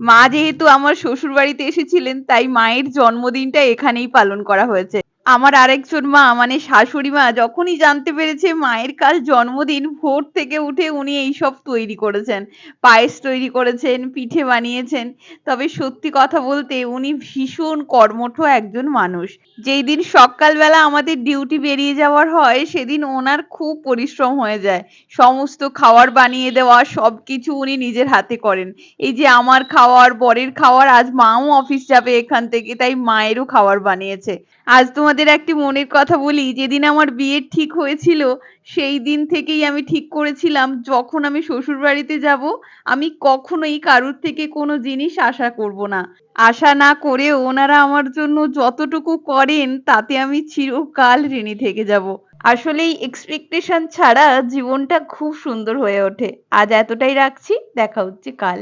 মা যেহেতু আমার শ্বশুরবাড়িতে এসেছিলেন, তাই মায়ের জন্মদিনটা এখানেই পালন করা হয়েছে। আমার আরেকজন মা মানে শাশুড়ি মা যখনই জানতে পেরেছে মায়ের কাল জন্মদিন, ভোর থেকে উঠে উনি এইসব তৈরি করেছেন। পায়েস তৈরি করেছেন, পিঠে বানিয়েছেন। তবে সত্যি কথা বলতে উনি ভীষণ কর্মঠ একজন মানুষ। যেই দিন সকালবেলা আমাদের ডিউটি বেরিয়ে যাওয়ার হয়, সেদিন ওনার খুব পরিশ্রম হয়ে যায়। সমস্ত খাবার বানিয়ে দেওয়া সবকিছু উনি নিজের হাতে করেন। এই যে আমার খাওয়ার, বরের খাওয়ার, আজ মাও অফিস যাবে এখান থেকে, তাই মায়েরও খাবার বানিয়েছে। আজ তোমাদের একটি মনের কথা বলি, যেদিন আমার বিয়ে ঠিক হয়েছিল, সেই দিন থেকেই আমি ঠিক করেছিলাম যখন আমি শ্বশুরবাড়িতে যাব, আমি কখনোই কারুর থেকে কোনো জিনিস আশা করব না। আশা না করেও ওনারা আমার জন্য যতটুকু করেন তাতে আমি চিরকাল ঋণী থেকে যাব। আসলেই এক্সপেকটেশন ছাড়া জীবনটা খুব সুন্দর হয়ে ওঠে। আজ এতটাই রাখছি, দেখা হচ্ছে কাল।